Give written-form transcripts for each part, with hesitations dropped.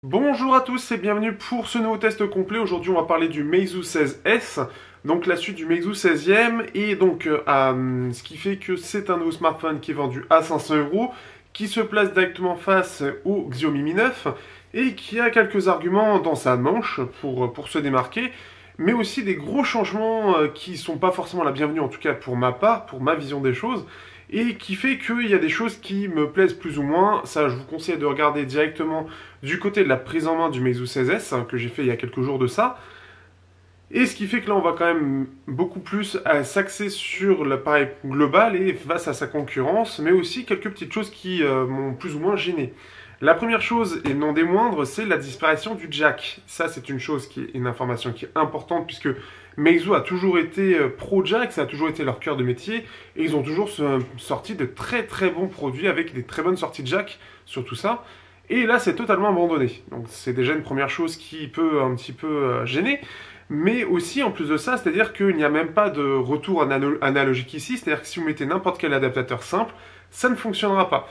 Bonjour à tous et bienvenue pour ce nouveau test complet. Aujourd'hui, on va parler du Meizu 16S, donc la suite du Meizu 16e, et donc ce qui fait que c'est un nouveau smartphone qui est vendu à 500 euros, qui se place directement face au Xiaomi Mi 9 et qui a quelques arguments dans sa manche pour se démarquer, mais aussi des gros changements qui sont pas forcément la bienvenue, en tout cas pour ma part, pour ma vision des choses. Et qui fait qu'il y a des choses qui me plaisent plus ou moins. Ça, je vous conseille de regarder directement du côté de la prise en main du Meizu 16S, que j'ai fait il y a quelques jours de ça. Et ce qui fait que là, on va quand même beaucoup plus s'axer sur l'appareil global et face à sa concurrence, mais aussi quelques petites choses qui m'ont plus ou moins gêné. La première chose, et non des moindres, c'est la disparition du jack. Ça, c'est une chose qui est une information qui est importante puisque Meizu a toujours été pro jack, ça a toujours été leur cœur de métier, et ils ont toujours sorti de très très bons produits avec des très bonnes sorties de jack sur tout ça. Et là, c'est totalement abandonné. Donc, c'est déjà une première chose qui peut un petit peu gêner. Mais aussi, en plus de ça, c'est-à-dire qu'il n'y a même pas de retour analogique ici. C'est-à-dire que si vous mettez n'importe quel adaptateur simple, ça ne fonctionnera pas.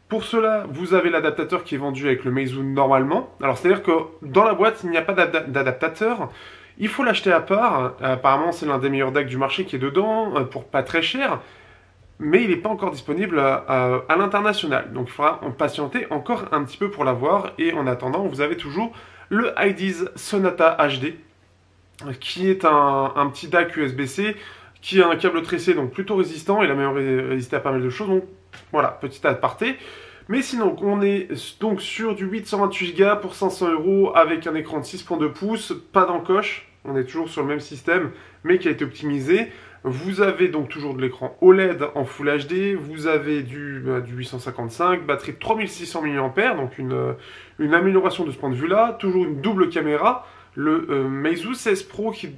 Pour cela, vous avez l'adaptateur qui est vendu avec le Meizu normalement. Alors, c'est-à-dire que dans la boîte, il n'y a pas d'adaptateur. Il faut l'acheter à part. Apparemment, c'est l'un des meilleurs DAC du marché qui est dedans, pour pas très cher. Mais il n'est pas encore disponible à l'international. Donc, il faudra en patienter encore un petit peu pour l'avoir. Et en attendant, vous avez toujours le iDeez Sonata HD, qui est un petit DAC USB-C, qui a un câble tressé, donc plutôt résistant. Il a même résisté à pas mal de choses. Donc, voilà, petit aparté. Mais sinon, on est donc sur du 828 Go pour 500 euros avec un écran de 6.2 pouces, pas d'encoche. On est toujours sur le même système, mais qui a été optimisé. Vous avez donc toujours de l'écran OLED en Full HD. Vous avez du 855, batterie de 3600 mAh, donc une amélioration de ce point de vue-là. Toujours une double caméra. Le Meizu 16 Pro qui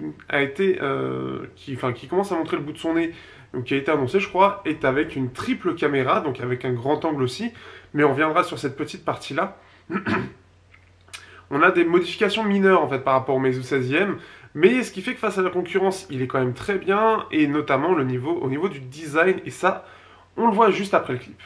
commence à montrer le bout de son nez, donc qui a été annoncé, je crois, est avec une triple caméra, donc avec un grand angle aussi. Mais on reviendra sur cette petite partie-là. On a des modifications mineures en fait par rapport au Meizu 16e, mais ce qui fait que face à la concurrence, il est quand même très bien, et notamment au niveau du design, et ça, on le voit juste après le clip.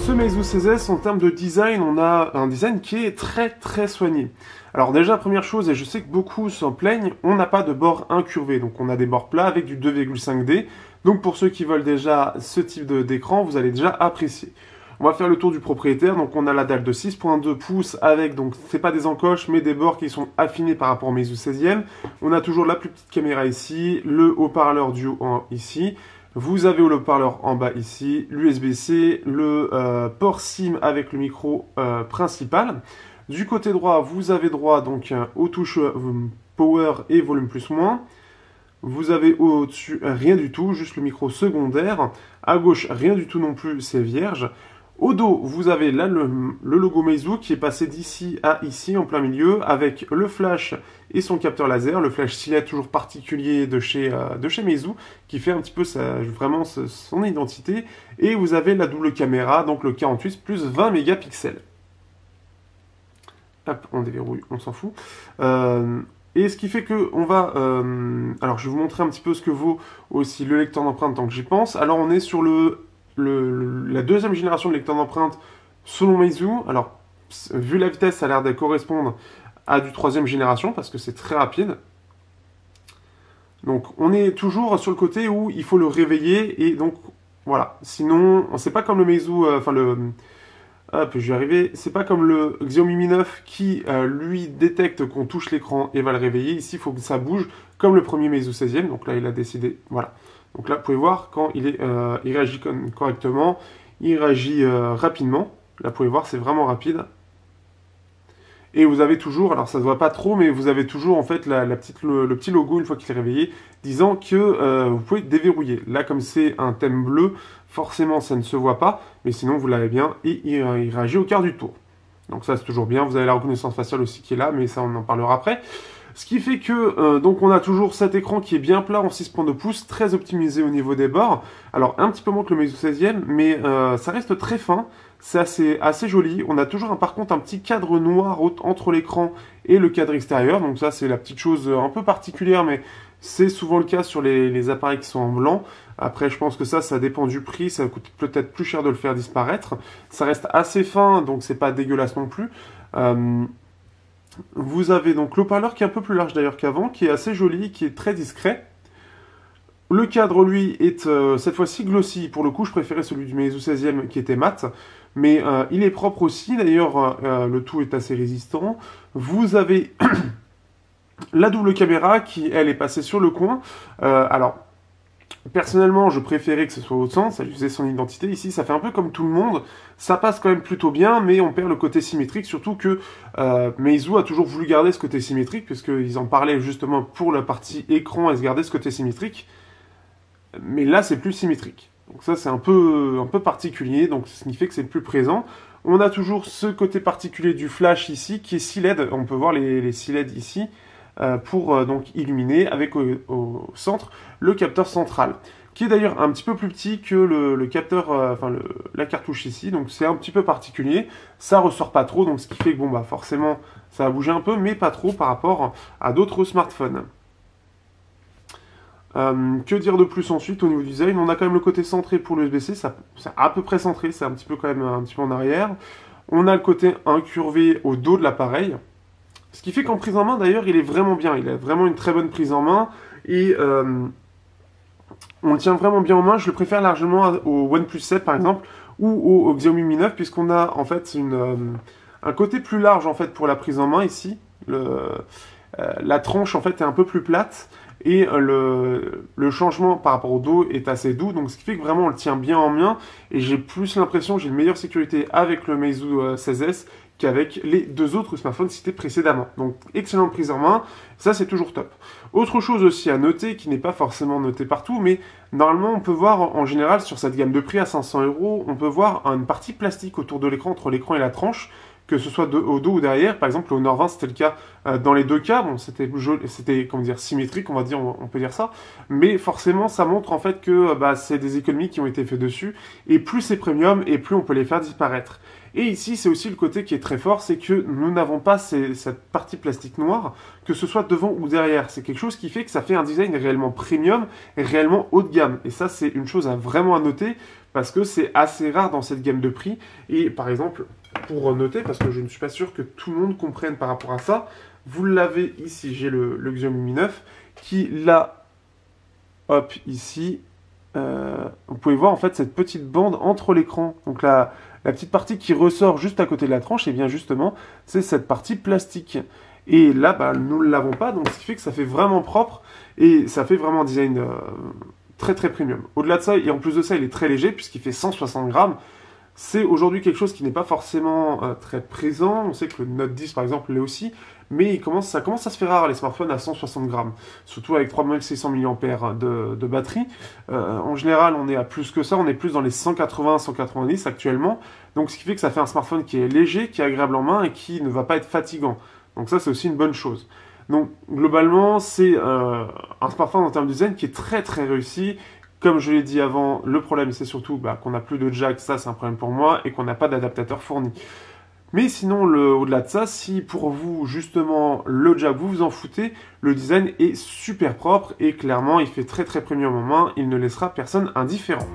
Ce Meizu 16S, en termes de design, on a un design qui est très très soigné. Alors déjà, première chose, et je sais que beaucoup s'en plaignent, on n'a pas de bord incurvé, donc on a des bords plats avec du 2,5D. Donc pour ceux qui veulent déjà ce type d'écran, vous allez déjà apprécier. On va faire le tour du propriétaire, donc on a la dalle de 6.2 pouces avec, donc c'est pas des encoches, mais des bords qui sont affinés par rapport au Meizu 16e. On a toujours la plus petite caméra ici, le haut-parleur du haut ici. Vous avez le haut-parleur en bas ici, l'USB-C, le port SIM avec le micro principal. Du côté droit, vous avez droit donc aux touches Power et Volume plus moins. Vous avez au-dessus rien du tout, juste le micro secondaire. À gauche, rien du tout non plus, c'est vierge. Au dos, vous avez là le logo Meizu qui est passé d'ici à ici en plein milieu avec le flash et son capteur laser, le flash Silhouette toujours particulier de chez Meizu qui fait un petit peu vraiment son identité. Et vous avez la double caméra, donc le 48 plus 20 mégapixels. Hop, on déverrouille, on s'en fout. Et ce qui fait que on va... alors je vais vous montrer un petit peu ce que vaut aussi le lecteur d'empreinte tant que j'y pense. Alors on est sur la deuxième génération de lecteur d'empreinte selon Meizu. Alors, vu la vitesse, ça a l'air de correspondre à du troisième génération parce que c'est très rapide. Donc, on est toujours sur le côté où il faut le réveiller et donc, voilà. Sinon, c'est pas comme le Meizu, hop, je vais arriver. C'est pas comme le Xiaomi Mi 9 qui, lui, détecte qu'on touche l'écran et va le réveiller. Ici, il faut que ça bouge comme le premier Meizu 16e. Donc là, il a décidé, voilà. Donc là, vous pouvez voir quand il réagit correctement, il réagit rapidement. Là, vous pouvez voir, c'est vraiment rapide. Et vous avez toujours, alors ça se voit pas trop, mais vous avez toujours en fait le petit logo une fois qu'il est réveillé, disant que vous pouvez déverrouiller. Là, comme c'est un thème bleu, forcément ça ne se voit pas, mais sinon vous l'avez bien et il réagit au quart du tour. Donc ça c'est toujours bien. Vous avez la reconnaissance faciale aussi qui est là, mais ça on en parlera après. Ce qui fait que donc on a toujours cet écran qui est bien plat en 6.2 pouces, très optimisé au niveau des bords. Alors un petit peu moins que le Meizu 16e, mais ça reste très fin. C'est assez joli. On a toujours par contre un petit cadre noir entre l'écran et le cadre extérieur. Donc ça c'est la petite chose un peu particulière, mais c'est souvent le cas sur les appareils qui sont en blanc. Après je pense que ça dépend du prix. Ça coûte peut-être plus cher de le faire disparaître. Ça reste assez fin, donc c'est pas dégueulasse non plus. Vous avez donc l'haut-parleur qui est un peu plus large d'ailleurs qu'avant, qui est assez joli, qui est très discret. Le cadre, lui, est cette fois-ci glossy. Pour le coup, je préférais celui du Meizu 16e qui était mat. Mais il est propre aussi. D'ailleurs, le tout est assez résistant. Vous avez la double caméra qui, elle, est passée sur le coin. Alors, personnellement, je préférais que ce soit au centre. Ça lui faisait son identité. Ici, ça fait un peu comme tout le monde. Ça passe quand même plutôt bien, mais on perd le côté symétrique. Surtout que Meizu a toujours voulu garder ce côté symétrique, puisqu'ils en parlaient justement pour la partie écran et se garder ce côté symétrique. Mais là, c'est plus symétrique. Donc ça, c'est un peu particulier, donc ce qui fait que c'est le plus présent. On a toujours ce côté particulier du flash ici, qui est 6 LED. On peut voir les 6 LED ici, pour donc illuminer, avec au centre le capteur central, qui est d'ailleurs un petit peu plus petit que le capteur, la cartouche ici. Donc c'est un petit peu particulier. Ça ressort pas trop, donc ce qui fait que bon, bah forcément, ça va bouger un peu, mais pas trop par rapport à d'autres smartphones. Que dire de plus ensuite au niveau du design? On a quand même le côté centré pour l'USB-C, c'est à peu près centré, c'est un petit peu quand même un petit peu en arrière. On a le côté incurvé au dos de l'appareil, ce qui fait qu'en prise en main d'ailleurs il est vraiment bien, il a vraiment une très bonne prise en main et on le tient vraiment bien en main. Je le préfère largement au OnePlus 7 par exemple ou au Xiaomi Mi 9 puisqu'on a en fait un côté plus large en fait pour la prise en main ici. La tranche en fait est un peu plus plate. Et le changement par rapport au dos est assez doux, donc ce qui fait que vraiment on le tient bien en main, et j'ai plus l'impression, j'ai une meilleure sécurité avec le Meizu 16S qu'avec les deux autres smartphones cités précédemment. Donc excellente prise en main, ça c'est toujours top. Autre chose aussi à noter, qui n'est pas forcément noté partout, mais normalement on peut voir en général sur cette gamme de prix à 500 €, on peut voir une partie plastique autour de l'écran, entre l'écran et la tranche, que ce soit au dos ou derrière. Par exemple, au Honor 20, c'était le cas dans les deux cas. Bon, c'était comment dire, symétrique, on va dire, on peut dire ça. Mais forcément, ça montre en fait que c'est des économies qui ont été faites dessus. Et plus c'est premium, et plus on peut les faire disparaître. Et ici, c'est aussi le côté qui est très fort, c'est que nous n'avons pas cette partie plastique noire, que ce soit devant ou derrière. C'est quelque chose qui fait que ça fait un design réellement premium, et réellement haut de gamme. Et ça, c'est une chose vraiment à noter, parce que c'est assez rare dans cette gamme de prix. Et par exemple, pour noter, parce que je ne suis pas sûr que tout le monde comprenne par rapport à ça, vous l'avez ici, j'ai le Xiaomi Mi 9, qui là, hop, ici, vous pouvez voir en fait cette petite bande entre l'écran. Donc la petite partie qui ressort juste à côté de la tranche, et bien justement, c'est cette partie plastique. Et là, nous ne l'avons pas, donc ce qui fait que ça fait vraiment propre, et ça fait vraiment un design très très premium. Au-delà de ça, et en plus de ça, il est très léger, puisqu'il fait 160 grammes. C'est aujourd'hui quelque chose qui n'est pas forcément très présent. On sait que le Note 10 par exemple l'est aussi, mais ça commence à se faire rare les smartphones à 160 grammes, surtout avec 3600 mAh de batterie. En général, on est à plus que ça, on est plus dans les 180-190 actuellement. Donc ce qui fait que ça fait un smartphone qui est léger, qui est agréable en main et qui ne va pas être fatigant. Donc ça, c'est aussi une bonne chose. Donc globalement, c'est un smartphone en termes de design qui est très très réussi. Comme je l'ai dit avant, le problème c'est surtout qu'on n'a plus de jack, ça c'est un problème pour moi, et qu'on n'a pas d'adaptateur fourni. Mais sinon, au-delà de ça, si pour vous justement le jack vous vous en foutez, le design est super propre et clairement il fait très très premium en main, il ne laissera personne indifférent.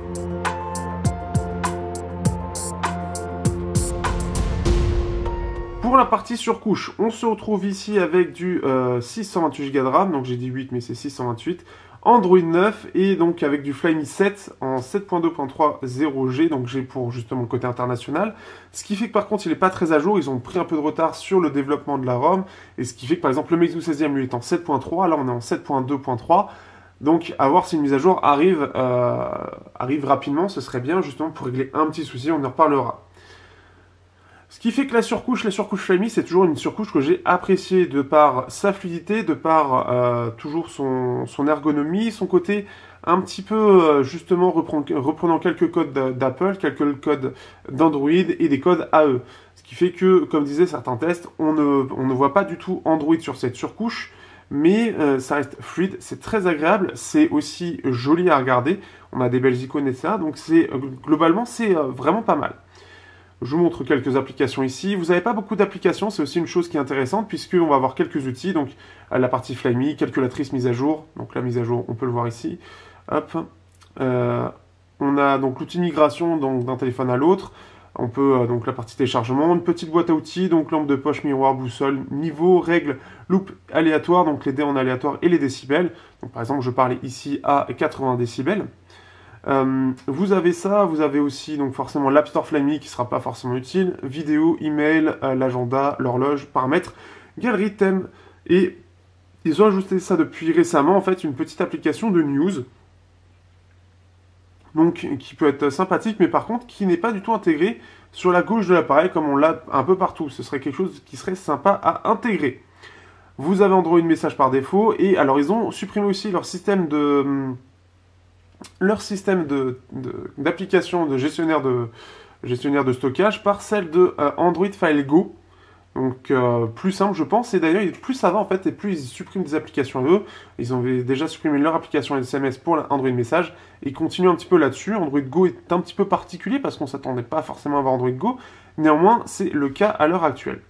Pour la partie surcouche, on se retrouve ici avec du 628 Go de RAM, donc j'ai dit 8 mais c'est 628, Android 9 et donc avec du Flyme 7 en 7.2.3.0G, donc G pour justement le côté international. Ce qui fait que par contre il n'est pas très à jour, ils ont pris un peu de retard sur le développement de la ROM, et ce qui fait que par exemple le Meizu 16e lui est en 7.3, là on est en 7.2.3. Donc à voir si une mise à jour arrive rapidement, ce serait bien justement pour régler un petit souci, on en reparlera. Ce qui fait que la surcouche Flyme, c'est toujours une surcouche que j'ai appréciée de par sa fluidité, de par toujours son ergonomie, son côté un petit peu justement reprenant quelques codes d'Apple, quelques codes d'Android et des codes AE. Ce qui fait que, comme disaient certains tests, on ne voit pas du tout Android sur cette surcouche, mais ça reste fluide, c'est très agréable, c'est aussi joli à regarder, on a des belles icônes, etc. Donc globalement, c'est vraiment pas mal. Je vous montre quelques applications ici. Vous n'avez pas beaucoup d'applications, c'est aussi une chose qui est intéressante puisqu'on va avoir quelques outils. Donc la partie Flyme, calculatrice mise à jour. Donc la mise à jour, on peut le voir ici. Hop. On a donc l'outil migration d'un téléphone à l'autre. On peut donc la partie téléchargement, une petite boîte à outils, donc lampe de poche, miroir, boussole, niveau, règles, loupe aléatoire, donc les dés en aléatoire et les décibels. Donc par exemple, je parlais ici à 80 décibels. Vous avez ça, vous avez aussi donc forcément l'App Store Flyme qui ne sera pas forcément utile, vidéo, email, l'agenda, l'horloge, paramètres, galerie, thème, et ils ont ajouté ça depuis récemment, en fait, une petite application de news, donc qui peut être sympathique, mais par contre qui n'est pas du tout intégrée sur la gauche de l'appareil comme on l'a un peu partout. Ce serait quelque chose qui serait sympa à intégrer. Vous avez Android message par défaut, et alors ils ont supprimé aussi leur système d'application de gestionnaire de stockage par celle de Android File Go. Donc plus simple je pense, et d'ailleurs plus ça va en fait et plus ils suppriment des applications eux. Ils ont déjà supprimé leur application SMS pour Android Message et ils continuent un petit peu là-dessus. Android Go est un petit peu particulier parce qu'on ne s'attendait pas forcément à avoir Android Go, néanmoins c'est le cas à l'heure actuelle.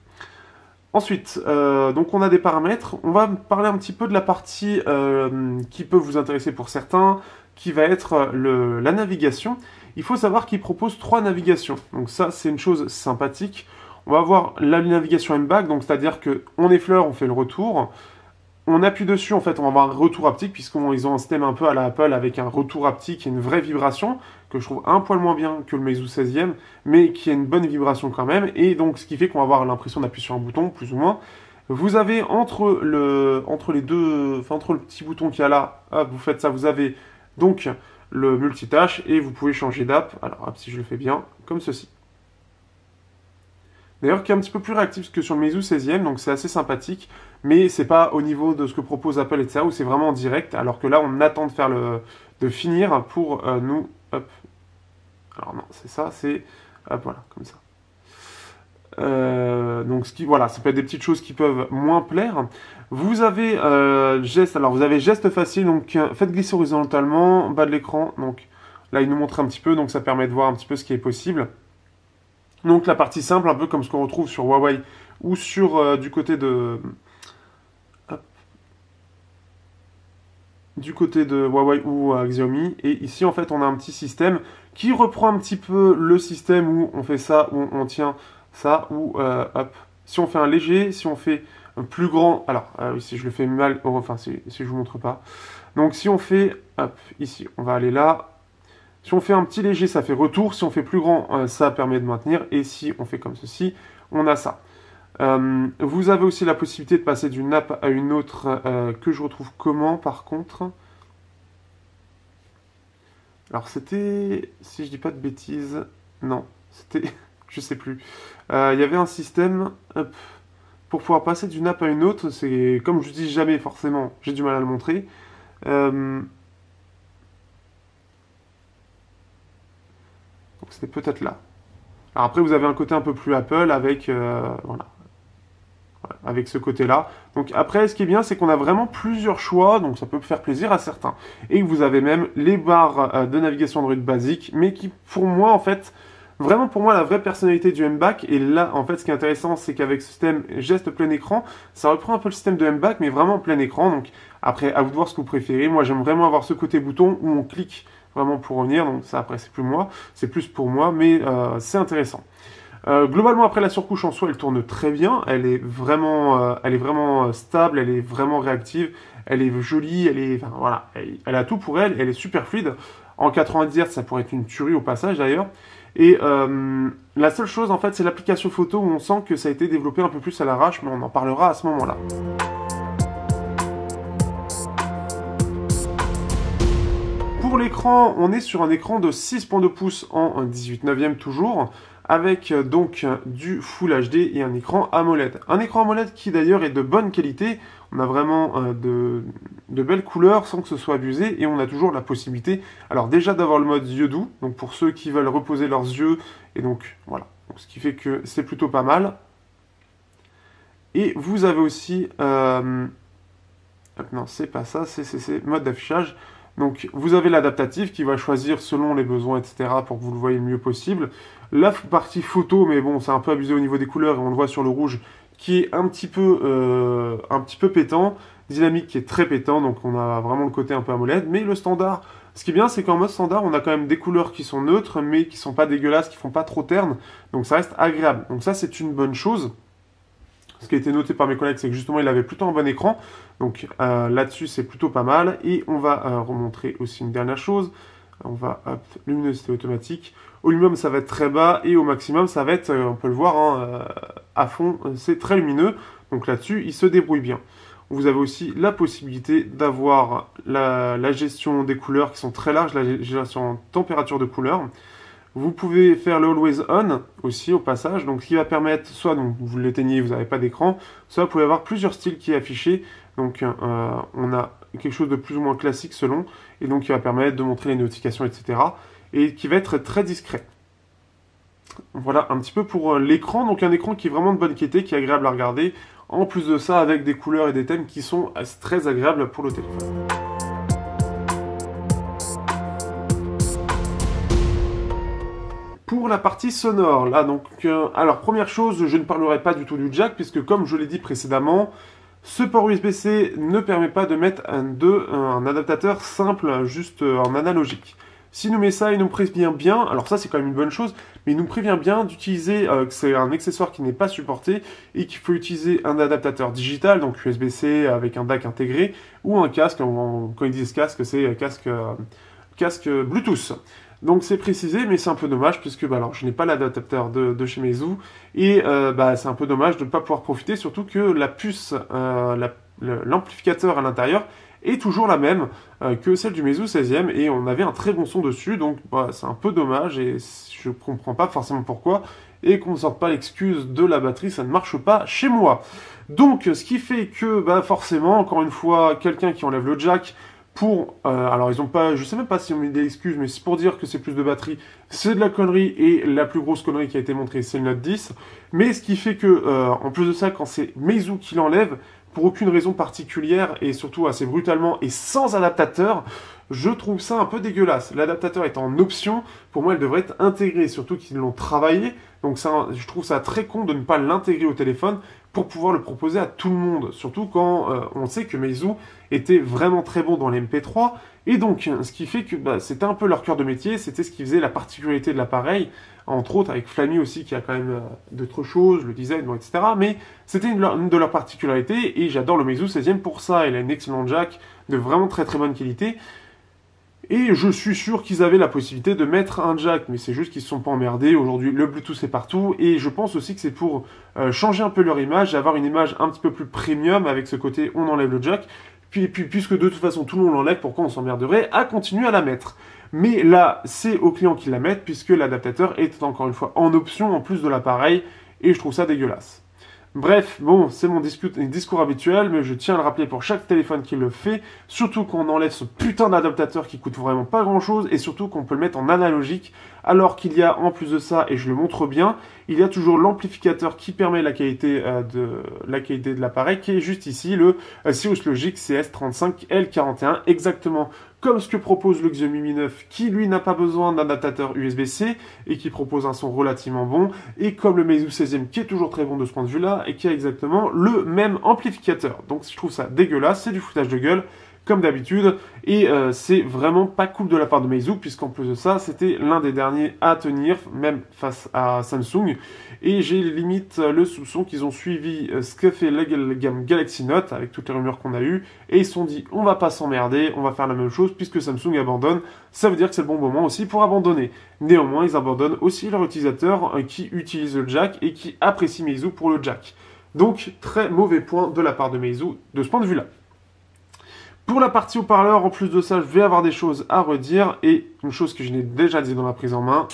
Ensuite, donc on a des paramètres, on va parler un petit peu de la partie qui peut vous intéresser pour certains, qui va être la navigation. Il faut savoir qu'il propose 3 navigations, donc ça c'est une chose sympathique. On va avoir la navigation M-Back, donc c'est-à-dire qu'on effleure, on fait le retour. On appuie dessus, en fait, on va avoir un retour haptique, puisqu'ils ont un système un peu à la Apple avec un retour haptique et une vraie vibration, que je trouve un poil moins bien que le Meizu 16e, mais qui a une bonne vibration quand même, et donc ce qui fait qu'on va avoir l'impression d'appuyer sur un bouton, plus ou moins. Vous avez entre le petit bouton qu'il y a là, hop, vous faites ça, vous avez donc le multitâche, et vous pouvez changer d'app, alors hop, si je le fais bien, comme ceci. D'ailleurs, qui est un petit peu plus réactif que sur le Meizu 16e, donc c'est assez sympathique, mais c'est pas au niveau de ce que propose Apple, etc., où c'est vraiment en direct, alors que là, on attend de finir pour nous, hop, alors non, c'est ça, c'est, hop, voilà, comme ça. Donc, voilà, ça peut être des petites choses qui peuvent moins plaire. Vous avez geste, alors vous avez geste facile, donc faites glisser horizontalement, bas de l'écran, donc là, il nous montre un petit peu, donc ça permet de voir un petit peu ce qui est possible. Donc la partie simple, un peu comme ce qu'on retrouve sur Huawei ou sur du côté de Huawei ou Xiaomi. Et ici en fait on a un petit système qui reprend un petit peu le système où on fait ça, où on tient ça, ou hop. Si on fait un léger, si on fait un plus grand, alors si je le fais mal, enfin si je vous montre pas. Donc si on fait, hop, ici, on va aller là. Si on fait un petit léger, ça fait retour. Si on fait plus grand, ça permet de maintenir. Et si on fait comme ceci, on a ça. Vous avez aussi la possibilité de passer d'une app à une autre, que je retrouve comment par contre. Alors c'était, si je dis pas de bêtises, non, c'était, je sais plus. Il y avait un système, hop, pour pouvoir passer d'une app à une autre. C'est comme je dis jamais forcément, j'ai du mal à le montrer. Donc c'était peut-être là. Alors après, vous avez un côté un peu plus Apple avec, voilà, avec ce côté-là. Donc après, ce qui est bien, c'est qu'on a vraiment plusieurs choix, donc ça peut faire plaisir à certains. Et vous avez même les barres de navigation Android basique, mais qui, pour moi, en fait, vraiment pour moi, la vraie personnalité du M-Back. Et là, en fait, ce qui est intéressant, c'est qu'avec ce système geste plein écran, ça reprend un peu le système de M-Back, mais vraiment en plein écran. Donc après, à vous de voir ce que vous préférez. Moi, j'aime vraiment avoir ce côté bouton où on clique vraiment pour revenir, donc ça après c'est plus moi, c'est plus pour moi, mais c'est intéressant. Globalement après la surcouche en soi elle tourne très bien, elle est vraiment stable, elle est vraiment réactive, elle est jolie, enfin, voilà, elle a tout pour elle, elle est super fluide. En 90 Hz ça pourrait être une tuerie au passage d'ailleurs. Et la seule chose en fait c'est l'application photo où on sent que ça a été développé un peu plus à l'arrache, mais on en parlera à ce moment-là. Pour l'écran, on est sur un écran de 6.2 pouces en 18/9 toujours, avec donc du Full HD et un écran AMOLED. Un écran AMOLED qui d'ailleurs est de bonne qualité, on a vraiment de belles couleurs sans que ce soit abusé, et on a toujours la possibilité, alors déjà d'avoir le mode yeux doux, donc pour ceux qui veulent reposer leurs yeux, et donc voilà, donc, ce qui fait que c'est plutôt pas mal. Et vous avez aussi, non c'est pas ça, c'est mode d'affichage. Donc vous avez l'adaptatif qui va choisir selon les besoins, etc. pour que vous le voyez le mieux possible. La partie photo, mais bon, c'est un peu abusé au niveau des couleurs, et on le voit sur le rouge, qui est un petit peu pétant. Dynamique qui est très pétant, donc on a vraiment le côté un peu AMOLED. Mais le standard, ce qui est bien, c'est qu'en mode standard, on a quand même des couleurs qui sont neutres, mais qui sont pas dégueulasses, qui font pas trop terne. Donc ça reste agréable. Donc ça, c'est une bonne chose. Ce qui a été noté par mes collègues, c'est que justement, il avait plutôt un bon écran. Donc là-dessus, c'est plutôt pas mal. Et on va remontrer aussi une dernière chose. On va, hop, luminosité automatique. Au minimum, ça va être très bas. Et au maximum, ça va être, on peut le voir, hein, à fond, c'est très lumineux. Donc là-dessus, il se débrouille bien. Vous avez aussi la possibilité d'avoir la gestion des couleurs qui sont très larges, la gestion en température de couleur. Vous pouvez faire le Always On aussi au passage, donc ce qui va permettre, soit donc, vous l'éteignez, vous n'avez pas d'écran, soit vous pouvez avoir plusieurs styles qui est affiché. Donc on a quelque chose de plus ou moins classique selon, et donc qui va permettre de montrer les notifications, etc. Et qui va être très discret. Voilà un petit peu pour l'écran, donc un écran qui est vraiment de bonne qualité, qui est agréable à regarder. En plus de ça, avec des couleurs et des thèmes qui sont très agréables pour le téléphone. Pour la partie sonore, là donc, alors première chose, je ne parlerai pas du tout du jack, puisque comme je l'ai dit précédemment, ce port USB-C ne permet pas de mettre un adaptateur simple, juste en analogique. S'il nous met ça, il nous prévient bien, alors ça c'est quand même une bonne chose, mais il nous prévient bien d'utiliser, que c'est un accessoire qui n'est pas supporté, et qu'il faut utiliser un adaptateur digital, donc USB-C avec un DAC intégré, ou un casque, quand ils disent casque, c'est casque Bluetooth. Donc c'est précisé, mais c'est un peu dommage, puisque alors, je n'ai pas l'adaptateur de chez Meizu, et c'est un peu dommage de ne pas pouvoir profiter, surtout que la puce, l'amplificateur à l'intérieur, est toujours la même que celle du Meizu 16e, et on avait un très bon son dessus, donc c'est un peu dommage, et je ne comprends pas forcément pourquoi, et qu'on ne sorte pas l'excuse de la batterie, ça ne marche pas chez moi. Donc ce qui fait que forcément, encore une fois, quelqu'un qui enlève le jack, alors ils ont pas, je sais même pas si on met des excuses, mais c'est pour dire que c'est plus de batterie, c'est de la connerie, et la plus grosse connerie qui a été montrée, c'est le Note 10. Mais ce qui fait que, en plus de ça, quand c'est Meizu qui l'enlève, pour aucune raison particulière, et surtout assez brutalement, et sans adaptateur, je trouve ça un peu dégueulasse. L'adaptateur est en option, pour moi elle devrait être intégrée, surtout qu'ils l'ont travaillé, donc ça, je trouve ça très con de ne pas l'intégrer au téléphone, pour pouvoir le proposer à tout le monde, surtout quand on sait que Meizu était vraiment très bon dans les MP3, et donc ce qui fait que c'était un peu leur cœur de métier, c'était ce qui faisait la particularité de l'appareil, entre autres avec Flammy aussi qui a quand même d'autres choses, le design, etc. Mais c'était une de leurs particularités, et j'adore le Meizu 16e pour ça, il a une excellente jack de vraiment très très bonne qualité. Et je suis sûr qu'ils avaient la possibilité de mettre un jack, mais c'est juste qu'ils ne se sont pas emmerdés. Aujourd'hui, le Bluetooth est partout, et je pense aussi que c'est pour changer un peu leur image, avoir une image un petit peu plus premium avec ce côté on enlève le jack. Puis puisque de toute façon tout le monde l'enlève, pourquoi on s'emmerderait à continuer à la mettre? Mais là, c'est aux clients qui la mettent, puisque l'adaptateur est encore une fois en option en plus de l'appareil, et je trouve ça dégueulasse. Bref, bon, c'est mon discours habituel, mais je tiens à le rappeler pour chaque téléphone qui le fait, surtout qu'on enlève ce putain d'adaptateur qui coûte vraiment pas grand chose, et surtout qu'on peut le mettre en analogique, alors qu'il y a, en plus de ça, et je le montre bien, il y a toujours l'amplificateur qui permet la qualité de l'appareil, qui est juste ici, le Cirrus Logic CS35L41, exactement comme ce que propose le Xiaomi Mi 9, qui lui n'a pas besoin d'un adaptateur USB-C, et qui propose un son relativement bon, et comme le Meizu 16e, qui est toujours très bon de ce point de vue-là, et qui a exactement le même amplificateur. Donc je trouve ça dégueulasse, c'est du foutage de gueule, comme d'habitude, et c'est vraiment pas cool de la part de Meizu, puisqu'en plus de ça, c'était l'un des derniers à tenir, même face à Samsung, et j'ai limite le soupçon qu'ils ont suivi ce que fait la gamme Galaxy Note, avec toutes les rumeurs qu'on a eues, et ils se sont dit, on va pas s'emmerder, on va faire la même chose, puisque Samsung abandonne, ça veut dire que c'est le bon moment aussi pour abandonner. Néanmoins, ils abandonnent aussi leurs utilisateurs qui utilisent le jack, et qui apprécient Meizu pour le jack. Donc, très mauvais point de la part de Meizu, de ce point de vue-là. Pour la partie haut-parleur, en plus de ça, je vais avoir des choses à redire, et une chose que je n'ai déjà dit dans la prise en main.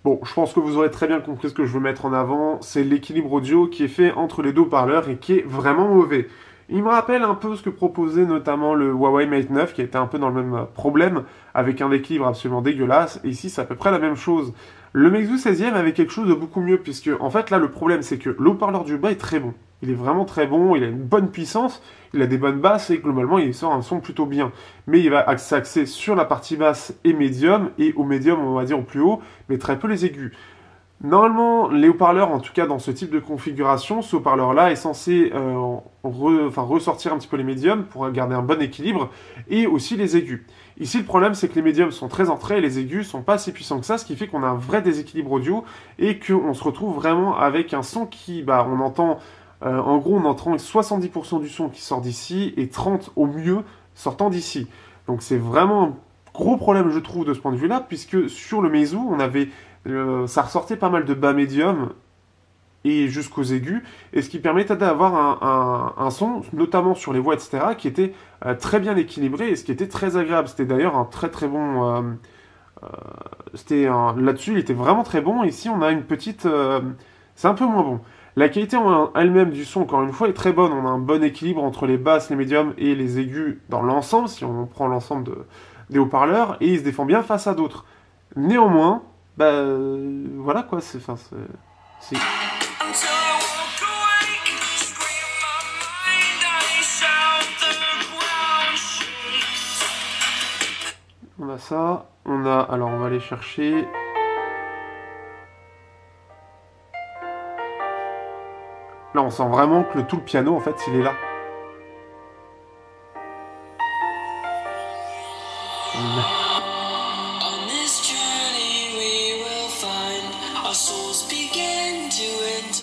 Bon, je pense que vous aurez très bien compris ce que je veux mettre en avant, c'est l'équilibre audio qui est fait entre les deux haut-parleurs et qui est vraiment mauvais. Il me rappelle un peu ce que proposait notamment le Huawei Mate 9, qui était un peu dans le même problème, avec un équilibre absolument dégueulasse, et ici c'est à peu près la même chose. Le Meizu 16e avait quelque chose de beaucoup mieux, puisque en fait là le problème c'est que le haut-parleur du bas est très bon. Il est vraiment très bon, il a une bonne puissance, il a des bonnes basses, et globalement il sort un son plutôt bien. Mais il va s'axer sur la partie basse et médium, et au médium on va dire au plus haut, mais très peu les aigus. Normalement, les haut-parleurs, en tout cas dans ce type de configuration, ce haut-parleur-là est censé ressortir un petit peu les médiums pour garder un bon équilibre, et aussi les aigus. Ici, le problème, c'est que les médiums sont très entrés et les aigus sont pas si puissants que ça, ce qui fait qu'on a un vrai déséquilibre audio, et qu'on se retrouve vraiment avec un son qui, on entend, en gros, on entend 70% du son qui sort d'ici, et 30% au mieux sortant d'ici. Donc c'est vraiment un gros problème, je trouve, de ce point de vue-là, puisque sur le Meizu, on avait... ça ressortait pas mal de bas médium et jusqu'aux aigus, et ce qui permettait d'avoir un son, notamment sur les voix, etc., qui était très bien équilibré, et ce qui était très agréable. C'était d'ailleurs un très très bon... là-dessus, il était vraiment très bon. Ici, on a une petite... c'est un peu moins bon. La qualité en elle-même du son, encore une fois, est très bonne. On a un bon équilibre entre les basses, les médiums et les aigus dans l'ensemble, si on prend l'ensemble des haut-parleurs, et il se défend bien face à d'autres. Néanmoins, voilà quoi, c'est... On a ça, alors on va aller chercher... Là, on sent vraiment que tout le piano, en fait, il est là.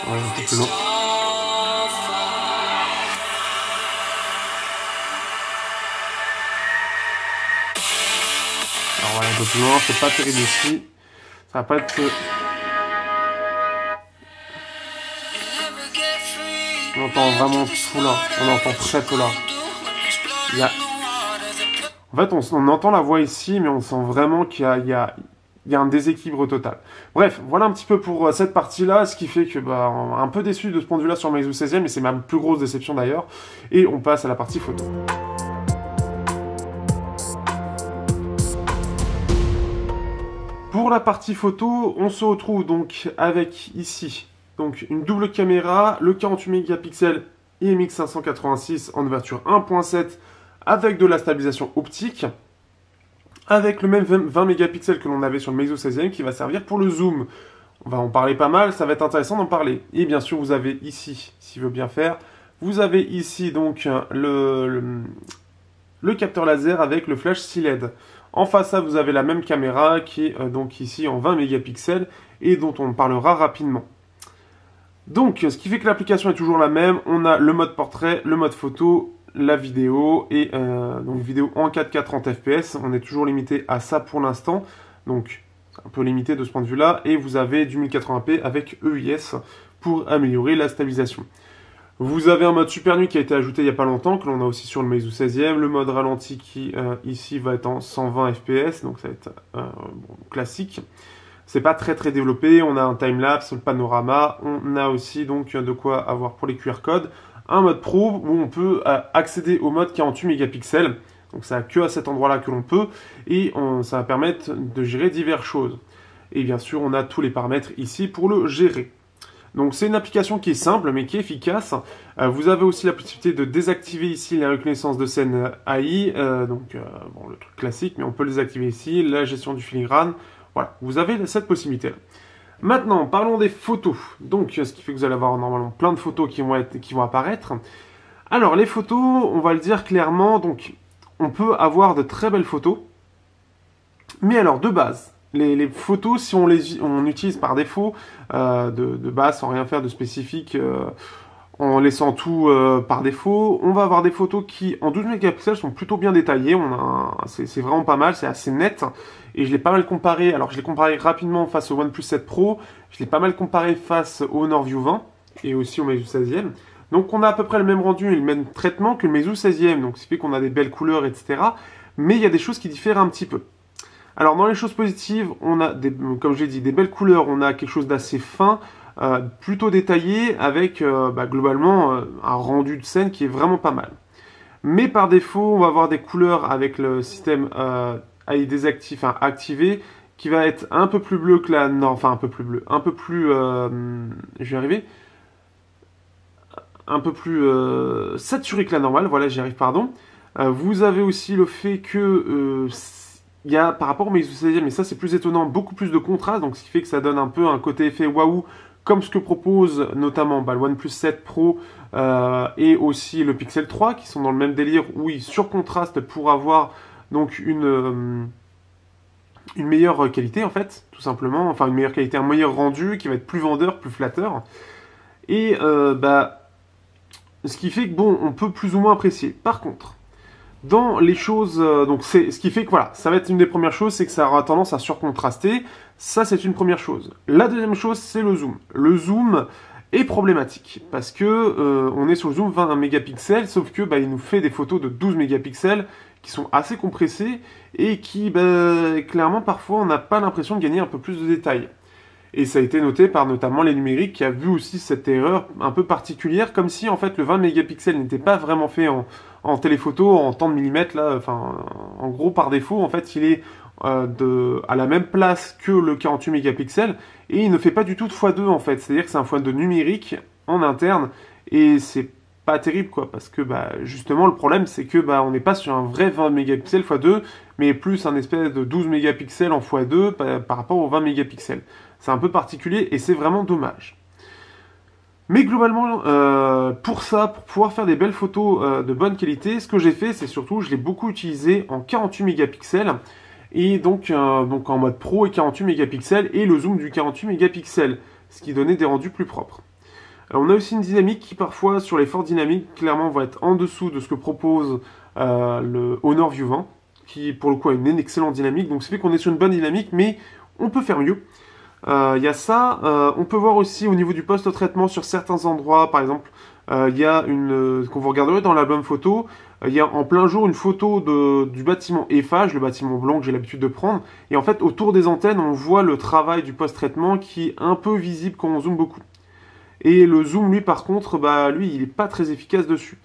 Ouais, un peu plus loin. Alors voilà, un peu plus loin, c'est pas terrible ici. Ça va pas être... On entend vraiment tout là. On entend très peu là. En fait, on entend la voix ici, mais on sent vraiment qu'il y a un déséquilibre total. Bref, voilà un petit peu pour cette partie-là, ce qui fait que, un peu déçu de ce point de vue-là sur Meizu 16e, mais c'est ma plus grosse déception d'ailleurs. Et on passe à la partie photo. Pour la partie photo, on se retrouve donc avec ici donc une double caméra, le 48 mégapixels IMX 586 en ouverture 1.7 avec de la stabilisation optique, avec le même 20 mégapixels que l'on avait sur le Meizu 16e qui va servir pour le zoom. On va en parler pas mal, ça va être intéressant d'en parler. Et bien sûr, vous avez ici, s'il veut bien faire, vous avez ici donc le capteur laser avec le flash C-LED. En face, vous avez la même caméra qui est donc ici en 20 mégapixels et dont on parlera rapidement. Donc, ce qui fait que l'application est toujours la même. On a le mode portrait, le mode photo, la vidéo et donc vidéo en 4K 30 fps. On est toujours limité à ça pour l'instant. Donc, c'est un peu limité de ce point de vue-là. Et vous avez du 1080p avec EIS pour améliorer la stabilisation. Vous avez un mode super nuit qui a été ajouté il n'y a pas longtemps, que l'on a aussi sur le Meizu 16e. Le mode ralenti qui, ici, va être en 120 fps. Donc, ça va être classique. C'est pas très très développé, on a un timelapse, le panorama, on a aussi donc de quoi avoir pour les QR codes, un mode pro où on peut accéder au mode 48 mégapixels, donc c'est que à cet endroit-là que l'on peut, et ça va permettre de gérer diverses choses. Et bien sûr, on a tous les paramètres ici pour le gérer. Donc c'est une application qui est simple mais qui est efficace. Vous avez aussi la possibilité de désactiver ici la reconnaissance de scène AI, le truc classique, mais on peut le désactiver ici, la gestion du filigrane. Voilà, vous avez cette possibilité-là. Maintenant, parlons des photos. Donc, ce qui fait que vous allez avoir normalement plein de photos qui vont apparaître. Alors, les photos, on va le dire clairement, donc, on peut avoir de très belles photos. Mais alors, de base, les photos, si on utilise par défaut, de base, sans rien faire de spécifique, en laissant tout par défaut, on va avoir des photos qui, en 12 mégapixels, sont plutôt bien détaillées. C'est vraiment pas mal, c'est assez net. Et je l'ai pas mal comparé, alors je l'ai comparé rapidement face au OnePlus 7 Pro, je l'ai pas mal comparé face au Honor View 20, et aussi au Meizu 16e. Donc on a à peu près le même rendu et le même traitement que le Meizu 16e, donc ce qui fait qu'on a des belles couleurs, etc. Mais il y a des choses qui diffèrent un petit peu. Alors dans les choses positives, on a, comme je l'ai dit, des belles couleurs, on a quelque chose d'assez fin, plutôt détaillé, avec globalement un rendu de scène qui est vraiment pas mal. Mais par défaut, on va avoir des couleurs avec le système activé, qui va être un peu plus bleu que la... Non, enfin un peu plus bleu, un peu plus... je vais y arriver. Un peu plus saturé que la normale, voilà, j'y arrive, pardon. Vous avez aussi le fait que il y a, par rapport au Meizu 16e, mais ça c'est plus étonnant, beaucoup plus de contraste, donc ce qui fait que ça donne un peu un côté effet waouh, comme ce que propose notamment le OnePlus 7 Pro et aussi le Pixel 3, qui sont dans le même délire où ils surcontrastent pour avoir donc une meilleure qualité en fait, tout simplement, enfin une meilleure qualité, un meilleur rendu qui va être plus vendeur, plus flatteur. Et ce qui fait que bon, on peut plus ou moins apprécier. Par contre, dans les choses, donc c'est ce qui fait que voilà, ça va être une des premières choses, c'est que ça aura tendance à surcontraster. Ça, c'est une première chose. La deuxième chose, c'est le zoom. Le zoom est problématique parce que on est sur le zoom 21 mégapixels, sauf que il nous fait des photos de 12 mégapixels qui sont assez compressées et qui, clairement, parfois, on n'a pas l'impression de gagner un peu plus de détails. Et ça a été noté par notamment les numériques qui a vu aussi cette erreur un peu particulière, comme si en fait le 20 mégapixels n'était pas vraiment fait en téléphoto, en temps de millimètre, là, enfin en gros par défaut en fait il est à la même place que le 48 mégapixels et il ne fait pas du tout de x2 en fait, c'est-à-dire que c'est un x2 numérique en interne et c'est pas terrible quoi, parce que justement le problème c'est que on n'est pas sur un vrai 20 mégapixels x2, mais plus un espèce de 12 mégapixels en x2 par rapport aux 20 mégapixels. C'est un peu particulier et c'est vraiment dommage. Mais globalement, pour ça, pour pouvoir faire des belles photos de bonne qualité, ce que j'ai fait, c'est surtout, je l'ai beaucoup utilisé en 48 mégapixels, et donc en mode pro et 48 mégapixels, et le zoom du 48 mégapixels, ce qui donnait des rendus plus propres. Alors, on a aussi une dynamique qui parfois, sur les forts dynamiques, clairement va être en dessous de ce que propose le Honor View 20, qui pour le coup a une excellente dynamique, donc ça fait qu'on est sur une bonne dynamique, mais on peut faire mieux. Il y a ça, on peut voir aussi au niveau du post-traitement sur certains endroits, par exemple, il y a quand vous regarderez dans l'album photo, il y a en plein jour une photo du bâtiment Eiffage, le bâtiment blanc que j'ai l'habitude de prendre, et en fait autour des antennes on voit le travail du post-traitement qui est un peu visible quand on zoome beaucoup. Et le zoom lui par contre, lui il est pas très efficace dessus.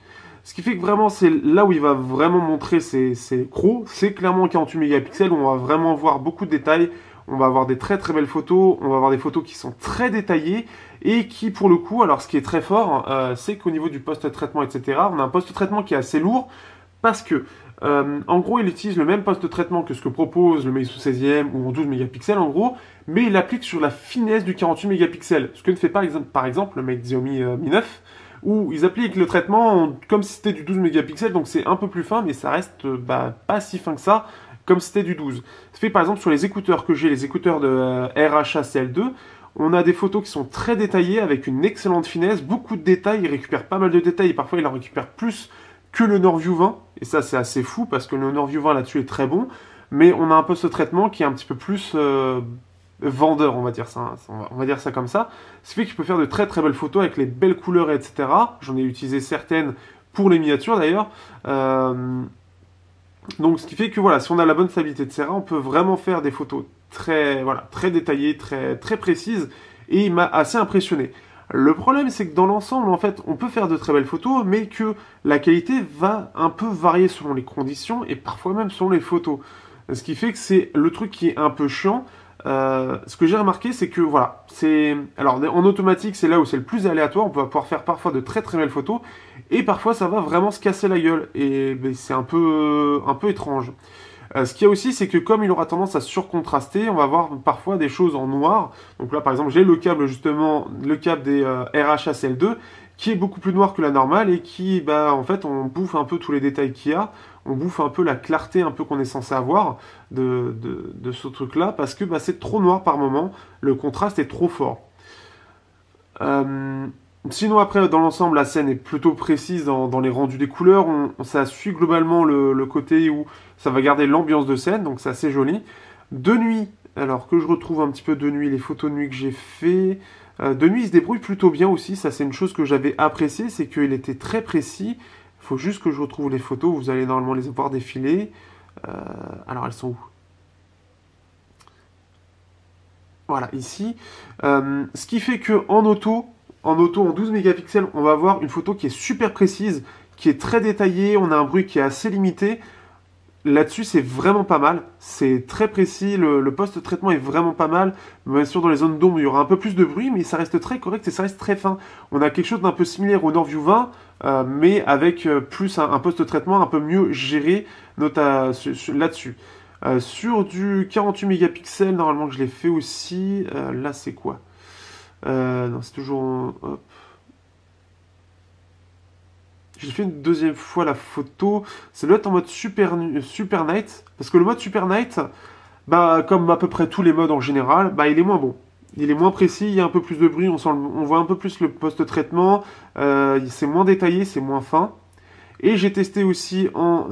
Ce qui fait que vraiment c'est là où il va vraiment montrer ses crocs, c'est clairement en 48 mégapixels où on va vraiment voir beaucoup de détails. On va avoir des très très belles photos, on va avoir des photos qui sont très détaillées et qui pour le coup, alors ce qui est très fort, c'est qu'au niveau du post-traitement, etc., on a un post-traitement qui est assez lourd parce que, en gros, il utilise le même post-traitement que ce que propose le Meizu 16e ou en 12 mégapixels en gros, mais il l'applique sur la finesse du 48 mégapixels, ce que ne fait pas par exemple le Xiaomi Mi 9, où ils appliquent le traitement comme si c'était du 12 mégapixels, donc c'est un peu plus fin, mais ça reste pas si fin que ça, comme si c'était du 12. Ça fait par exemple sur les écouteurs que j'ai, les écouteurs de RHA CL2, on a des photos qui sont très détaillées avec une excellente finesse, beaucoup de détails, il récupère pas mal de détails, et parfois il en récupère plus que le Honor View 20, et ça c'est assez fou parce que le Honor View 20 là-dessus est très bon, mais on a un peu ce traitement qui est un petit peu plus vendeur, on va dire ça, hein. On va dire ça comme ça. Ce qui fait que je peux faire de très très belles photos avec les belles couleurs, etc. J'en ai utilisé certaines pour les miniatures d'ailleurs. Donc ce qui fait que voilà, si on a la bonne stabilité, etc., on peut vraiment faire des photos très détaillées, très précises, et il m'a assez impressionné. Le problème, c'est que dans l'ensemble, en fait, on peut faire de très belles photos, mais que la qualité va un peu varier selon les conditions, et parfois même selon les photos. Ce qui fait que c'est le truc qui est un peu chiant. Ce que j'ai remarqué, c'est que voilà, alors en automatique, c'est là où c'est le plus aléatoire. On va pouvoir faire parfois de très très belles photos, et parfois ça va vraiment se casser la gueule, et c'est un peu étrange. Ce qu'il y a aussi, c'est que comme il aura tendance à surcontraster, on va voir parfois des choses en noir. Donc là, par exemple, j'ai le câble justement, le câble des RHA CL2, qui est beaucoup plus noire que la normale et qui, bah, en fait, on bouffe un peu tous les détails qu'il y a, on bouffe un peu la clarté un peu qu'on est censé avoir de ce truc-là, parce que bah, c'est trop noir par moment, le contraste est trop fort. Sinon après, dans l'ensemble, la scène est plutôt précise dans les rendus des couleurs, ça suit globalement le côté où ça va garder l'ambiance de scène, donc c'est assez joli. De nuit, alors que je retrouve un petit peu de nuit les photos de nuit que j'ai fait... de nuit, il se débrouille plutôt bien aussi. Ça, c'est une chose que j'avais appréciée, c'est qu'il était très précis. Il faut juste que je retrouve les photos. Vous allez normalement les voir défiler. Alors, elles sont où? Voilà, ici. Ce qui fait que en auto en 12 mégapixels, on va avoir une photo qui est super précise, qui est très détaillée. On a un bruit qui est assez limité. Là-dessus, c'est vraiment pas mal. C'est très précis. Le post-traitement est vraiment pas mal. Bien sûr, dans les zones d'ombre, il y aura un peu plus de bruit, mais ça reste très correct et ça reste très fin. On a quelque chose d'un peu similaire au Norview 20, mais avec plus un post-traitement un peu mieux géré là-dessus. Sur du 48 mégapixels, normalement, que je l'ai fait aussi. Là, c'est quoi? Non, c'est toujours... Hop. J'ai fait une deuxième fois la photo. Ça doit être en mode super night. Parce que le mode super night, bah, comme à peu près tous les modes en général, bah, il est moins bon. Il est moins précis, il y a un peu plus de bruit, on voit un peu plus le post-traitement. C'est moins détaillé, c'est moins fin. Et j'ai testé aussi en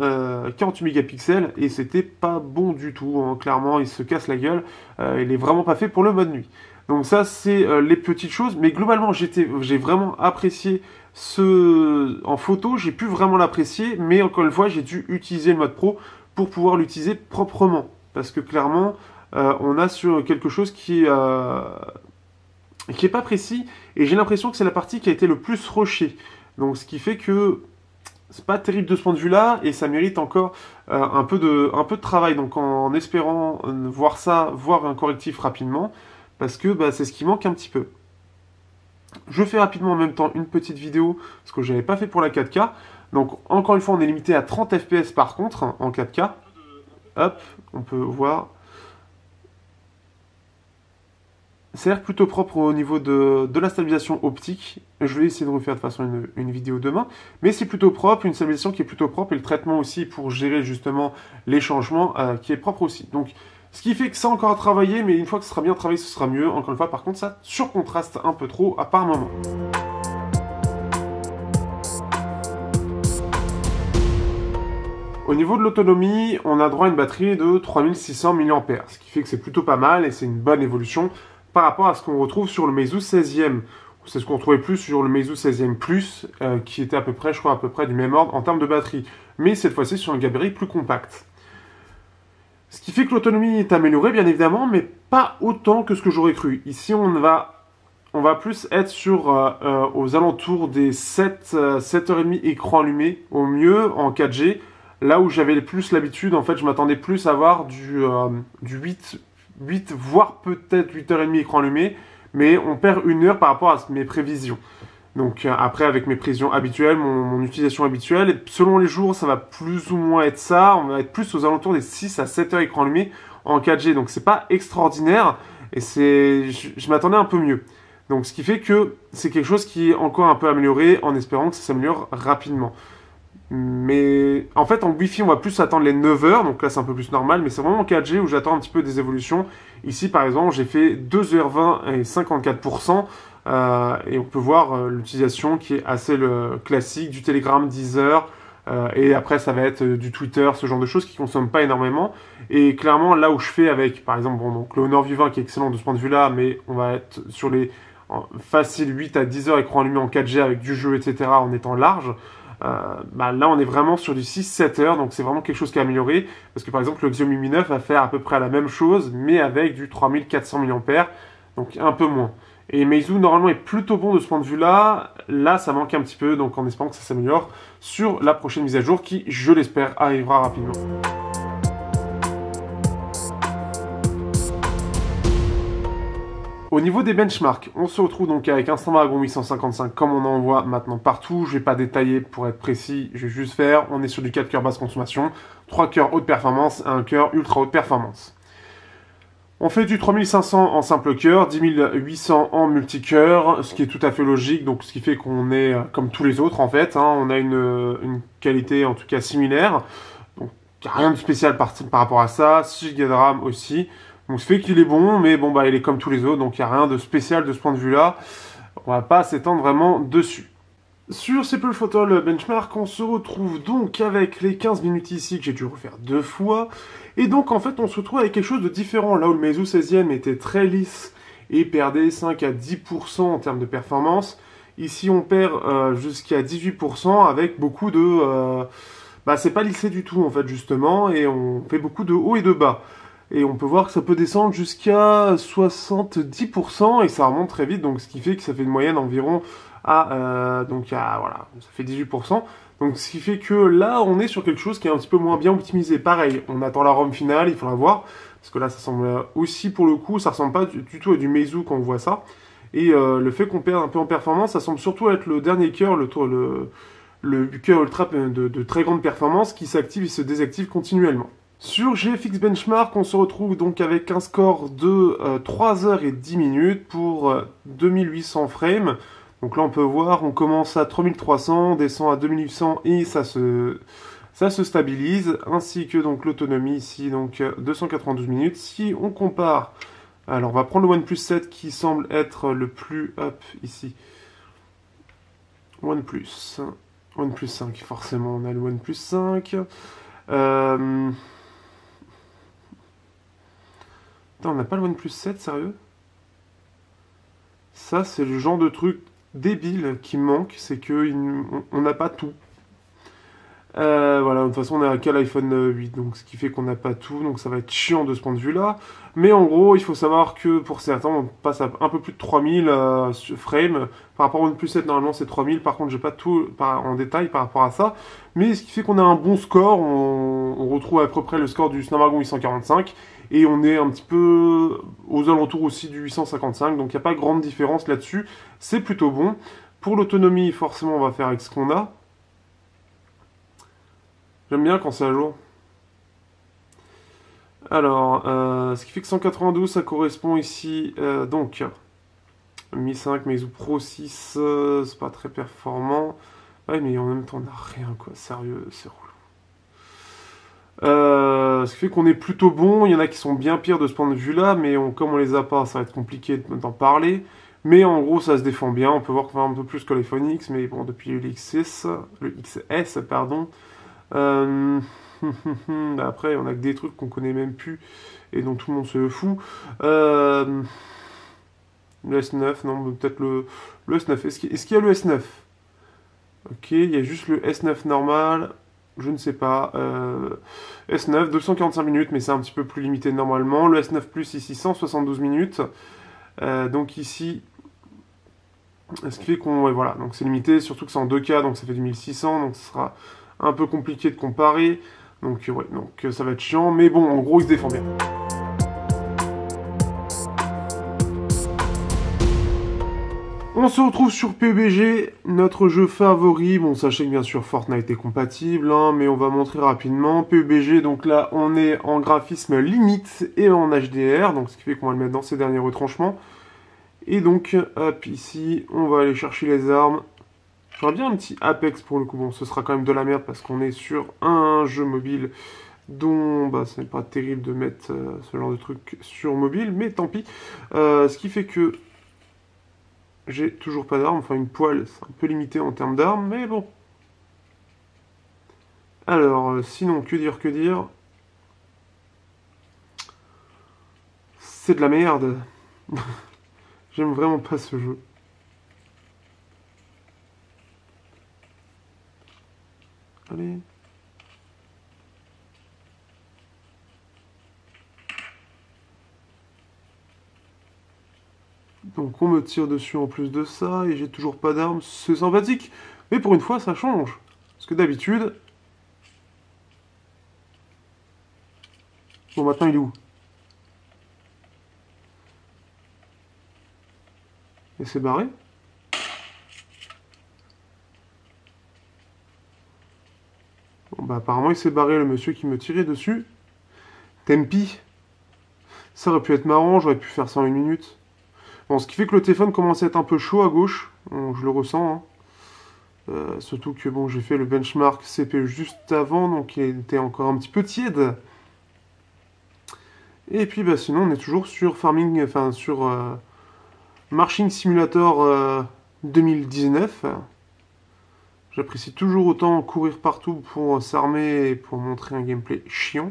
48 mégapixels et c'était pas bon du tout. Hein. Clairement, il se casse la gueule. Il est vraiment pas fait pour le mode nuit. Donc ça, c'est les petites choses. Mais globalement, j'ai vraiment apprécié en photo. J'ai pu vraiment l'apprécier. Mais encore une fois, j'ai dû utiliser le mode pro pour pouvoir l'utiliser proprement. Parce que clairement, on a sur quelque chose qui est pas précis. Et j'ai l'impression que c'est la partie qui a été le plus rushée. Donc ce qui fait que c'est pas terrible de ce point de vue-là, et ça mérite encore un peu de travail. Donc en espérant voir un correctif rapidement, parce que bah, c'est ce qui manque un petit peu. Je fais rapidement en même temps une petite vidéo, ce que je n'avais pas fait pour la 4K. Donc encore une fois, on est limité à 30 fps par contre, en 4K. Hop, on peut voir... Ça a l'air plutôt propre au niveau de la stabilisation optique. Je vais essayer de refaire de toute façon une vidéo demain. Mais c'est plutôt propre, une stabilisation qui est plutôt propre. Et le traitement aussi pour gérer justement les changements qui est propre aussi. Donc ce qui fait que ça encore à travailler. Mais une fois que ce sera bien travaillé, ce sera mieux. Encore une fois, par contre, ça surcontraste un peu trop à par moment. Au niveau de l'autonomie, on a droit à une batterie de 3600 mAh. Ce qui fait que c'est plutôt pas mal et c'est une bonne évolution par rapport à ce qu'on retrouve sur le Meizu 16e. C'est ce qu'on retrouvait plus sur le Meizu 16e Plus, qui était à peu près, je crois, à peu près du même ordre en termes de batterie. Mais cette fois-ci sur un gabarit plus compact. Ce qui fait que l'autonomie est améliorée, bien évidemment, mais pas autant que ce que j'aurais cru. Ici, on va plus être sur aux alentours des 7h30 écran allumé, au mieux, en 4G. Là où j'avais plus l'habitude, en fait, je m'attendais plus à avoir du 8, voire peut-être 8h30 écran allumé, mais on perd 1 heure par rapport à mes prévisions. Donc après, avec mes prévisions habituelles, mon utilisation habituelle, et selon les jours, ça va plus ou moins être ça. On va être plus aux alentours des 6 à 7 heures écran allumé en 4G. Donc c'est pas extraordinaire, et je m'attendais un peu mieux. Donc ce qui fait que c'est quelque chose qui est encore un peu amélioré, en espérant que ça s'améliore rapidement. Mais en fait, en Wi-Fi, on va plus attendre les 9 heures, donc là c'est un peu plus normal, mais c'est vraiment en 4G où j'attends un petit peu des évolutions. Ici, par exemple, j'ai fait 2h20 et 54%, et on peut voir l'utilisation qui est assez classique, du Telegram 10 heures, et après ça va être du Twitter, ce genre de choses qui ne consomment pas énormément. Et clairement, là où je fais avec, par exemple, bon, donc, le Honor Vivant qui est excellent de ce point de vue-là, mais on va être sur les facile 8 à 10 heures écran allumé en 4G avec du jeu, etc., en étant large. Bah là on est vraiment sur du 6-7 heures, donc c'est vraiment quelque chose qui est amélioré, parce que par exemple le Xiaomi Mi 9 va faire à peu près la même chose, mais avec du 3400 mAh, donc un peu moins. Et Meizu normalement est plutôt bon de ce point de vue là, ça manque un petit peu, donc en espérant que ça s'améliore sur la prochaine mise à jour qui, je l'espère, arrivera rapidement. Au niveau des benchmarks, on se retrouve donc avec un Snapdragon 855 comme on en voit maintenant partout. Je vais pas détailler pour être précis, je vais juste faire. On est sur du 4 cœurs basse consommation, 3 cœurs haute performance et 1 cœur ultra haute performance. On fait du 3500 en simple cœur, 10800 en multicœur, ce qui est tout à fait logique, donc ce qui fait qu'on est comme tous les autres en fait, hein, on a une qualité en tout cas similaire, donc il n'y a rien de spécial par rapport à ça, 6 Go de RAM aussi, donc ce fait qu'il est bon, mais bon bah il est comme tous les autres, donc il n'y a rien de spécial de ce point de vue là, on va pas s'étendre vraiment dessus. Sur Simple Photo Benchmark, on se retrouve donc avec les 15 minutes ici que j'ai dû refaire 2 fois. Et donc en fait on se retrouve avec quelque chose de différent. Là où le Meizu 16e était très lisse et perdait 5 à 10% en termes de performance, ici on perd jusqu'à 18% avec beaucoup de... bah c'est pas lissé du tout en fait justement et on fait beaucoup de hauts et de bas. Et on peut voir que ça peut descendre jusqu'à 70% et ça remonte très vite, donc ce qui fait que ça fait une moyenne environ voilà, ça fait 18%. Donc ce qui fait que là, on est sur quelque chose qui est un petit peu moins bien optimisé. Pareil, on attend la ROM finale, il faudra voir, parce que là, ça semble aussi pour le coup, ça ressemble pas du tout à du Meizu quand on voit ça. Et le fait qu'on perde un peu en performance, ça semble surtout être le dernier cœur, le cœur ultra de très grande performance qui s'active et se désactive continuellement. Sur GFX Benchmark, on se retrouve donc avec un score de 3h10 pour 2800 frames. Donc là, on peut voir, on commence à 3300, on descend à 2800 et ça se stabilise. Ainsi que donc l'autonomie ici, donc 292 minutes. Si on compare, alors on va prendre le OnePlus 7 qui semble être le plus up ici. OnePlus 5, forcément, on a le OnePlus 5. Attends, on n'a pas le OnePlus 7, sérieux? Ça, c'est le genre de truc débile qui manque, c'est qu'on n'a pas tout. Voilà, de toute façon, on n'a qu'à l'iPhone 8, donc ce qui fait qu'on n'a pas tout, donc ça va être chiant de ce point de vue-là. Mais en gros, il faut savoir que pour certains, on passe à un peu plus de 3000 frames. Par rapport au OnePlus 7, normalement, c'est 3000. Par contre, j'ai pas tout en détail par rapport à ça. Mais ce qui fait qu'on a un bon score. On retrouve à peu près le score du Snapdragon 845. Et on est un petit peu aux alentours aussi du 855. Donc, il n'y a pas grande différence là-dessus. C'est plutôt bon. Pour l'autonomie, forcément, on va faire avec ce qu'on a. J'aime bien quand c'est à jour. Alors, ce qui fait que 192, ça correspond ici, donc, Mi 5, Meizu Pro 6, c'est pas très performant. Ouais, mais en même temps, on n'a rien, quoi. Sérieux, c'est relou. Ce qui fait qu'on est plutôt bon. Il y en a qui sont bien pires de ce point de vue-là, mais comme on les a pas, ça va être compliqué d'en parler. Mais en gros, ça se défend bien. On peut voir qu'on va un peu plus que l'iPhone X, mais bon, depuis le XS, pardon. Après, on a que des trucs qu'on connaît même plus et dont tout le monde se fout. Le S9, non, peut-être le S9. Est-ce qu'il y a le S9? Ok, il y a juste le S9 normal. Je ne sais pas. S9, 245 minutes, mais c'est un petit peu plus limité normalement. Le S9 Plus, ici, 172 minutes. Donc ici, ce qui fait qu'on... Ouais, voilà, donc c'est limité, surtout que c'est en 2K, donc ça fait du 1600, donc ce sera un peu compliqué de comparer. Donc ouais, donc ça va être chiant, mais bon, en gros, il se défend bien. On se retrouve sur PUBG, notre jeu favori. Bon, sachez que bien sûr Fortnite est compatible, hein, mais on va montrer rapidement. PUBG, donc là, on est en graphisme limite et en HDR, donc ce qui fait qu'on va le mettre dans ces derniers retranchements. Et donc, hop, ici, on va aller chercher les armes. J'aurais bien un petit Apex pour le coup. Bon, ce sera quand même de la merde parce qu'on est sur un jeu mobile dont bah, c'est pas terrible de mettre ce genre de truc sur mobile, mais tant pis. Ce qui fait que j'ai toujours pas d'armes. Enfin, une poêle, c'est un peu limité en termes d'armes, mais bon. Alors, sinon, que dire, que dire? C'est de la merde. J'aime vraiment pas ce jeu. Allez. Donc on me tire dessus en plus de ça, et j'ai toujours pas d'armes, c'est sympathique. Mais pour une fois, ça change. Parce que d'habitude... Bon, maintenant il est où? Et c'est barré? Bon bah apparemment il s'est barré le monsieur qui me tirait dessus. Tempi. Ça aurait pu être marrant, j'aurais pu faire ça en 1 minute. Bon, ce qui fait que le téléphone commence à être un peu chaud à gauche. Bon, je le ressens, hein. Surtout que bon, j'ai fait le benchmark CPU juste avant, donc il était encore un petit peu tiède. Et puis bah, sinon, on est toujours sur Farming, enfin sur Marching Simulator 2019. J'apprécie toujours autant courir partout pour s'armer et pour montrer un gameplay chiant.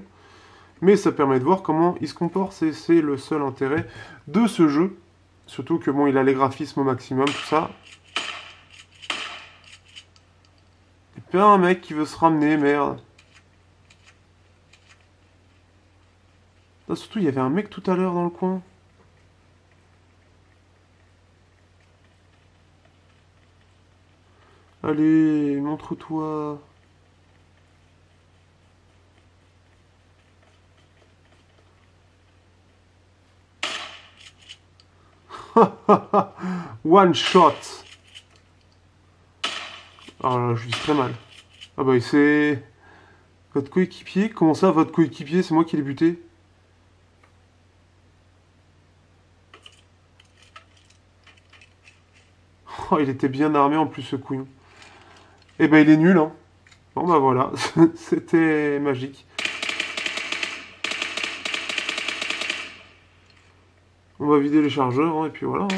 Mais ça permet de voir comment il se comporte, et c'est le seul intérêt de ce jeu. Surtout que bon, il a les graphismes au maximum, tout ça. Et puis un mec qui veut se ramener, merde. Ah, surtout, il y avait un mec tout à l'heure dans le coin. Allez, montre-toi. One shot. Ah là, je vis très mal. Ah bah c'est... Votre coéquipier? Comment ça, votre coéquipier? C'est moi qui l'ai buté. Oh, il était bien armé en plus, ce couillon. Eh ben, il est nul, hein. Bon bah voilà, c'était magique. On va vider les chargeurs, hein, et puis voilà, hein.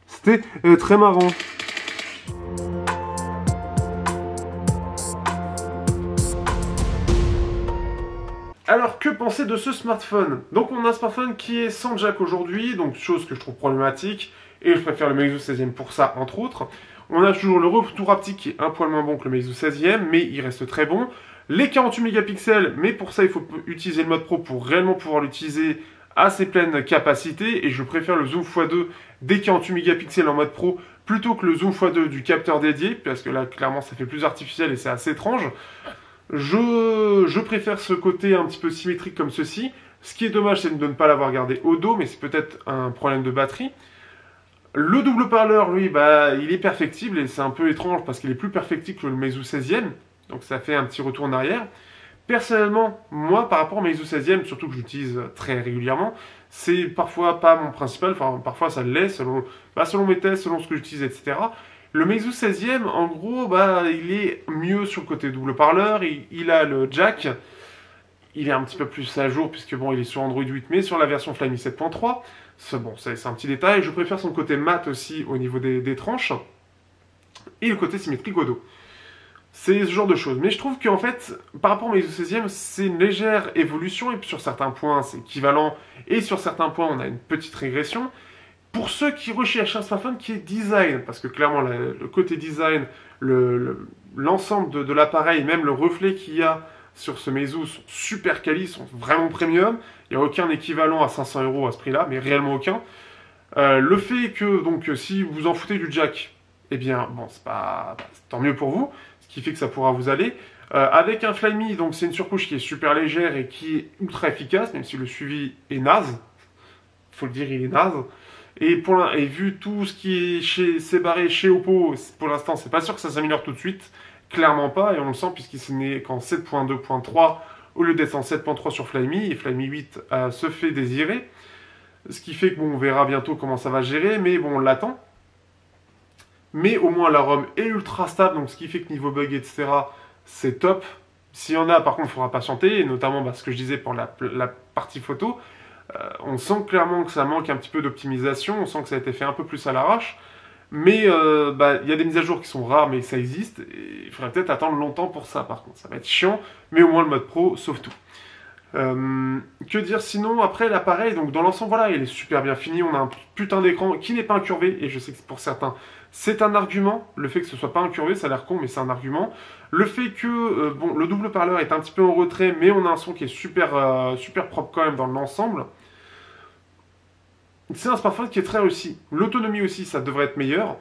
C'était très marrant. Alors, que penser de ce smartphone? Donc, on a un smartphone qui est sans jack aujourd'hui, donc chose que je trouve problématique, et je préfère le Meizu 16e pour ça, entre autres. On a toujours le retour haptique qui est un poil moins bon que le Meizu 16e, mais il reste très bon. Les 48 mégapixels, mais pour ça, il faut utiliser le mode pro pour réellement pouvoir l'utiliser à ses pleines capacités, et je préfère le zoom x2 des 48 mégapixels en mode pro plutôt que le zoom x2 du capteur dédié, parce que là, clairement, ça fait plus artificiel et c'est assez étrange. Je préfère ce côté un petit peu symétrique comme ceci. Ce qui est dommage, c'est de ne pas l'avoir gardé au dos, mais c'est peut-être un problème de batterie. Le double parleur, lui, bah, il est perfectible, et c'est un peu étrange parce qu'il est plus perfectible que le Meizu 16e, donc ça fait un petit retour en arrière. Personnellement, moi, par rapport au Meizu 16e, surtout que j'utilise très régulièrement, c'est parfois pas mon principal, enfin parfois ça l'est, selon mes tests, selon ce que j'utilise, etc. Le Meizu 16e, en gros, bah, il est mieux sur le côté double parleur, il a le jack, il est un petit peu plus à jour puisque bon, il est sur Android 8, mais sur la version Flyme 7.3. Bon, c'est un petit détail. Je préfère son côté mat aussi au niveau des tranches et le côté symétrique au dos. C'est ce genre de choses. Mais je trouve qu'en fait, par rapport au Meizu 16e, c'est une légère évolution et sur certains points, c'est équivalent et sur certains points, on a une petite régression. Pour ceux qui recherchent un smartphone qui est design, parce que clairement le côté design, l'ensemble de l'appareil, même le reflet qu'il y a sur ce Meizu sont super quali, sont vraiment premium. Il n'y a aucun équivalent à 500 € à ce prix-là, mais réellement aucun. Le fait que, donc, si vous en foutez du jack, eh bien, bon, c'est tant mieux pour vous, ce qui fait que ça pourra vous aller. Avec un Flyme, donc c'est une surcouche qui est super légère et qui est ultra efficace, même si le suivi est naze. Faut le dire, il est naze. Et vu tout ce qui s'est barré chez Oppo, pour l'instant, c'est pas sûr que ça s'améliore tout de suite. Clairement pas, et on le sent puisqu'il n'est qu'en 7.2.3 au lieu d'être en 7.3 sur Flyme, et Flyme 8 se fait désirer. Ce qui fait que bon, on verra bientôt comment ça va gérer, mais bon, on l'attend. Mais au moins la ROM est ultra stable, donc ce qui fait que niveau bug, etc., c'est top. S'il y en a, par contre, il faudra patienter, et notamment bah, ce que je disais pour la partie photo. On sent clairement que ça manque un petit peu d'optimisation, on sent que ça a été fait un peu plus à l'arrache. Mais bah, y a des mises à jour qui sont rares, mais ça existe. Et il faudrait peut-être attendre longtemps pour ça, par contre. Ça va être chiant, mais au moins le mode pro sauve tout. Que dire sinon? Après l'appareil, donc dans l'ensemble, voilà, il est super bien fini. On a un putain d'écran qui n'est pas incurvé, et je sais que pour certains, c'est un argument. Le fait que ce soit pas incurvé, ça a l'air con, mais c'est un argument. Le fait que bon, le double parleur est un petit peu en retrait, mais on a un son qui est super, super propre quand même dans l'ensemble. C'est un smartphone qui est très réussi. L'autonomie aussi, ça devrait être meilleur.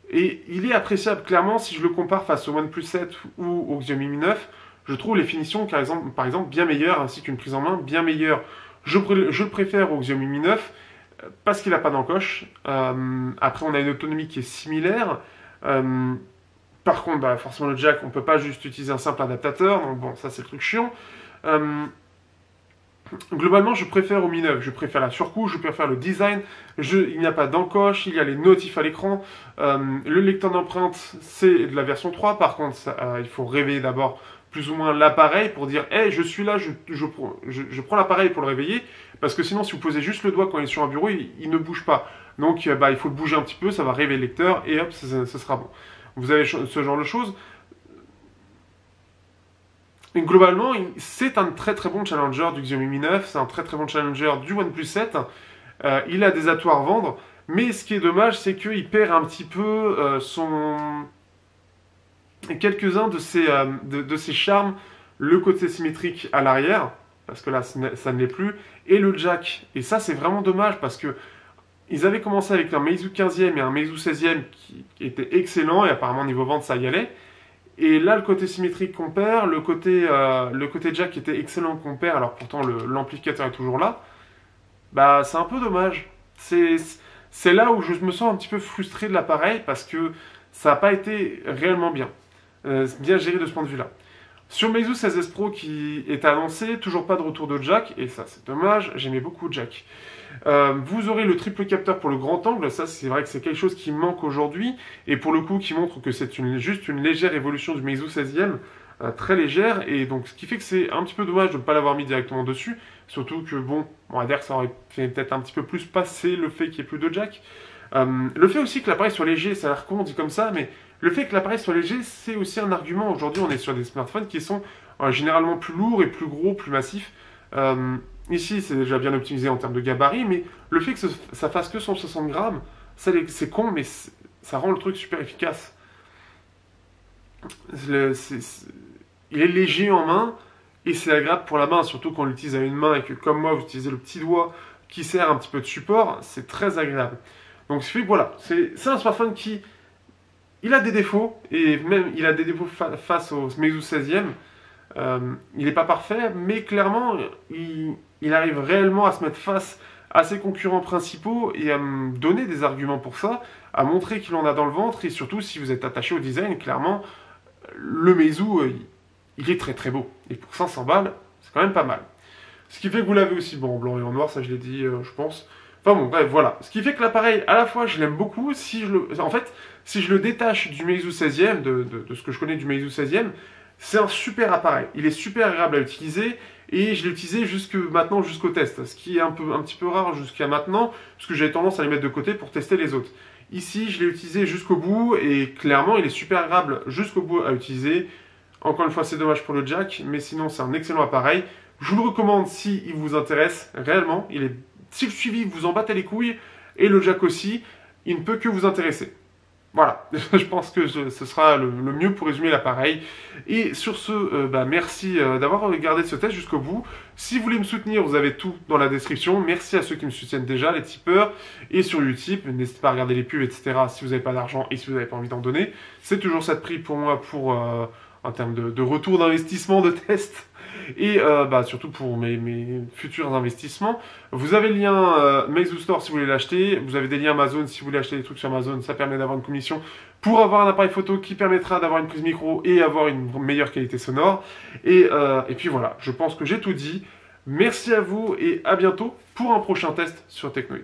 Et il est appréciable, clairement, si je le compare face au OnePlus 7 ou au Xiaomi Mi 9. Je trouve les finitions, par exemple, bien meilleures, ainsi qu'une prise en main bien meilleure. Je le préfère au Xiaomi Mi 9 parce qu'il n'a pas d'encoche. Après, on a une autonomie qui est similaire. Par contre, bah, forcément, le jack, on ne peut pas juste utiliser un simple adaptateur. Donc bon, ça, c'est le truc chiant. Euh, Globalement, je préfère au Mi 9, je préfère la surcouche, je préfère le design, il n'y a pas d'encoche, il y a les notifs à l'écran, le lecteur d'empreintes, c'est de la version 3, par contre, il faut réveiller d'abord plus ou moins l'appareil pour dire hey, je suis là, je prends l'appareil pour le réveiller, parce que sinon, si vous posez juste le doigt quand il est sur un bureau, il ne bouge pas. Donc, il faut le bouger un petit peu, ça va réveiller le lecteur, et hop, ce sera bon. Vous avez ce genre de choses. Et globalement, c'est un très très bon challenger du Xiaomi Mi 9, c'est un très très bon challenger du OnePlus 7. Il a des atouts à revendre, mais ce qui est dommage, c'est qu'il perd un petit peu quelques-uns de ses charmes, le côté symétrique à l'arrière, parce que là, ça ne l'est plus, et le jack. Et ça, c'est vraiment dommage, parce que ils avaient commencé avec un Meizu 15e et un Meizu 16e qui étaient excellents, et apparemment, niveau vente, ça y allait. Et là, le côté symétrique qu'on perd, le côté jack qui était excellent qu'on perd, alors pourtant l'amplificateur est toujours là, bah c'est un peu dommage. C'est là où je me sens un petit peu frustré de l'appareil parce que ça n'a pas été réellement bien géré de ce point de vue-là. Sur Meizu 16S Pro qui est annoncé, toujours pas de retour de jack, et ça c'est dommage, j'aimais beaucoup jack. Vous aurez le triple capteur pour le grand angle, ça c'est vrai que c'est quelque chose qui manque aujourd'hui, et pour le coup qui montre que c'est juste une légère évolution du Meizu 16e, très légère, et donc ce qui fait que c'est un petit peu dommage de ne pas l'avoir mis directement dessus, surtout que bon, on va dire que ça aurait fait peut-être un petit peu plus passer le fait qu'il n'y ait plus de jack. Le fait aussi que l'appareil soit léger, ça a l'air con dit comme ça, mais le fait que l'appareil soit léger, c'est aussi un argument. Aujourd'hui, on est sur des smartphones qui sont généralement plus lourds et plus gros, plus massifs. Ici, c'est déjà bien optimisé en termes de gabarit, mais le fait que ça fasse que 160 grammes, c'est con, mais ça rend le truc super efficace. Il est léger en main, et c'est agréable pour la main, surtout quand on l'utilise à une main et que, comme moi, vous utilisez le petit doigt qui sert un petit peu de support, c'est très agréable. Donc, voilà, c'est un smartphone qui... Il a des défauts, et même il a des défauts face au Meizu 16e. Il n'est pas parfait, mais clairement, il arrive réellement à se mettre face à ses concurrents principaux et à me donner des arguments pour ça, à montrer qu'il en a dans le ventre, et surtout, si vous êtes attaché au design, clairement, le Meizu, il est très très beau. Et pour 500 balles, c'est quand même pas mal. Ce qui fait que vous l'avez aussi en blanc et en noir, ça je l'ai dit, je pense. Enfin bon, bref, voilà. Ce qui fait que l'appareil, à la fois, je l'aime beaucoup. En fait, si je le détache du Meizu 16e, de ce que je connais du Meizu 16e, c'est un super appareil. Il est super agréable à utiliser et je l'ai utilisé maintenant jusqu'au test. Ce qui est un petit peu rare jusqu'à maintenant, parce que j'avais tendance à les mettre de côté pour tester les autres. Ici, je l'ai utilisé jusqu'au bout et clairement, il est super agréable jusqu'au bout à utiliser. Encore une fois, c'est dommage pour le jack, mais sinon, c'est un excellent appareil. Je vous le recommande si il vous intéresse réellement. Si le suivi vous en battez les couilles, et le jack aussi, il ne peut que vous intéresser. Voilà, je pense que ce sera le mieux pour résumer l'appareil. Et sur ce, merci d'avoir regardé ce test jusqu'au bout. Si vous voulez me soutenir, vous avez tout dans la description. Merci à ceux qui me soutiennent déjà, les tipeurs. Et sur YouTube, n'hésitez pas à regarder les pubs, etc. si vous n'avez pas d'argent et si vous n'avez pas envie d'en donner. C'est toujours ça de prix pour moi en termes de retour d'investissement, de test. Et surtout pour mes futurs investissements. Vous avez le lien Meizu Store si vous voulez l'acheter. Vous avez des liens Amazon si vous voulez acheter des trucs sur Amazon. Ça permet d'avoir une commission pour avoir un appareil photo qui permettra d'avoir une prise micro et avoir une meilleure qualité sonore. Et puis voilà, je pense que j'ai tout dit. Merci à vous et à bientôt pour un prochain test sur Technoid.